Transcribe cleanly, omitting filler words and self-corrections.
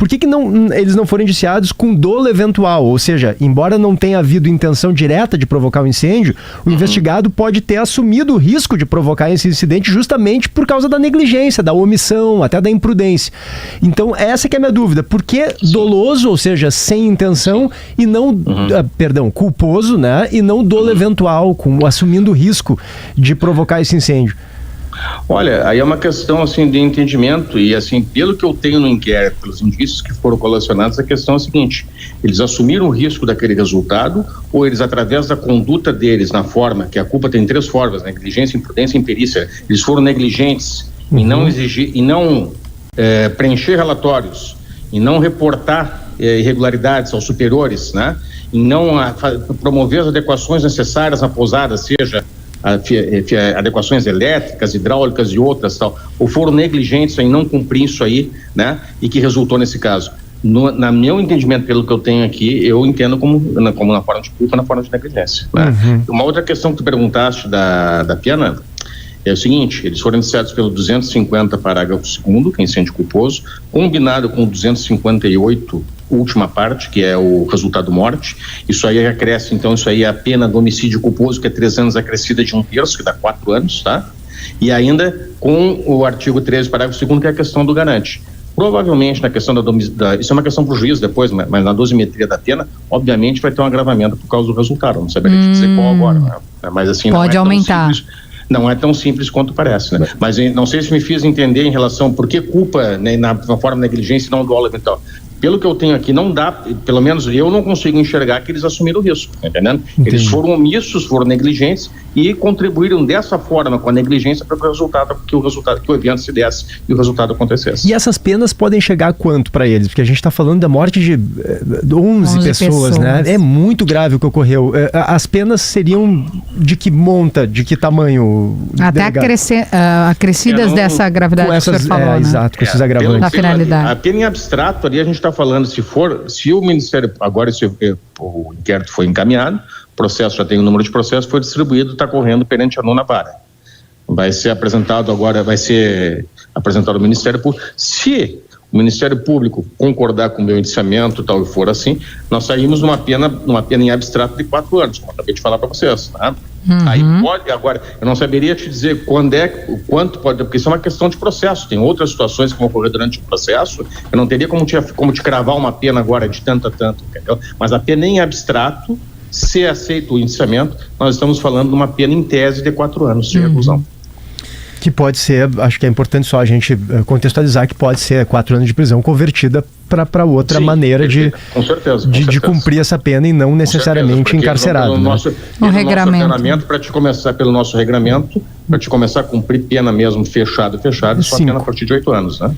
por que eles não foram indiciados com dolo eventual? Ou seja, embora não tenha havido intenção direta de provocar um incêndio, o investigado pode ter assumido o risco de provocar esse incidente justamente por causa da negligência, da omissão, até da imprudência. Então, essa que é a minha dúvida. Por que doloso, ou seja, sem intenção, e não, culposo, né? E não dolo eventual, assumindo o risco de provocar esse incêndio? Olha, aí é uma questão assim de entendimento e assim, pelo que eu tenho no inquérito, pelos indícios que foram colacionados, a questão é a seguinte: eles assumiram o risco daquele resultado, ou eles, através da conduta deles, na forma, que a culpa tem 3 formas, negligência, imprudência e imperícia, eles foram negligentes em não exigir, em não preencher relatórios, em não reportar irregularidades aos superiores, né? Em não promover as adequações necessárias na pousada, seja adequações elétricas, hidráulicas e outras, tal, ou foram negligentes em não cumprir isso aí, né? E que resultou nesse caso. Na meu entendimento, pelo que eu tenho aqui, eu entendo como na forma de culpa, na forma de negligência, né? Uma outra questão que tu perguntaste da pena é o seguinte: eles foram indiciados pelo 250 parágrafo 2º, que é incêndio culposo, combinado com o 258 última parte, que é o resultado morte. Isso aí acresce, então, isso aí é a pena do homicídio culposo, que é 3 anos acrescida de 1/3, que dá 4 anos, tá? E ainda com o artigo 13, parágrafo 2º, que é a questão do garante. Provavelmente, na questão isso é uma questão para o juiz depois, mas na dosimetria da pena, obviamente vai ter um agravamento por causa do resultado. Não saberia te dizer qual agora, né? Mas assim, pode aumentar. Não é tão simples quanto parece, né? Mas não sei se me fiz entender em relação por que culpa, né, na forma de negligência e não dolo eventual. Pelo que eu tenho aqui, não dá, pelo menos eu não consigo enxergar que eles assumiram o risco, tá entendendo? Entendi. Eles foram omissos, foram negligentes e contribuíram dessa forma com a negligência para que o evento se desse e o resultado acontecesse. E essas penas podem chegar a quanto para eles? Porque a gente está falando da morte de 11 pessoas, né? É muito grave o que ocorreu. As penas seriam de que monta, de que tamanho? Até acrescidas dessa gravidade que o senhor falou, né? Exato, com esses agravantes. Da finalidade. A pena em abstrato ali a gente está falando, se o Ministério, agora o inquérito foi encaminhado, o processo já tem o número de processos, foi distribuído, está correndo perante a 9ª vara. Vai ser apresentado ao Ministério Público. Se o Ministério Público concordar com o meu indiciamento, tal e for assim, nós saímos numa pena em abstrato de 4 anos, como eu acabei de falar para vocês, tá? Aí pode, agora, eu não saberia te dizer quanto pode, porque isso é uma questão de processo, tem outras situações que vão ocorrer durante o processo, eu não teria como te cravar uma pena agora de tanto a tanto, entendeu? Mas a pena em abstrato, se aceita o indiciamento, nós estamos falando de uma pena em tese de 4 anos de reclusão. Que pode ser, acho que é importante só a gente contextualizar, que pode ser 4 anos de prisão convertida para outra maneira de cumprir essa pena e não necessariamente encarcerado. Pelo nosso regramento, para te começar a cumprir pena mesmo fechado, só pena a partir de 8 anos, né?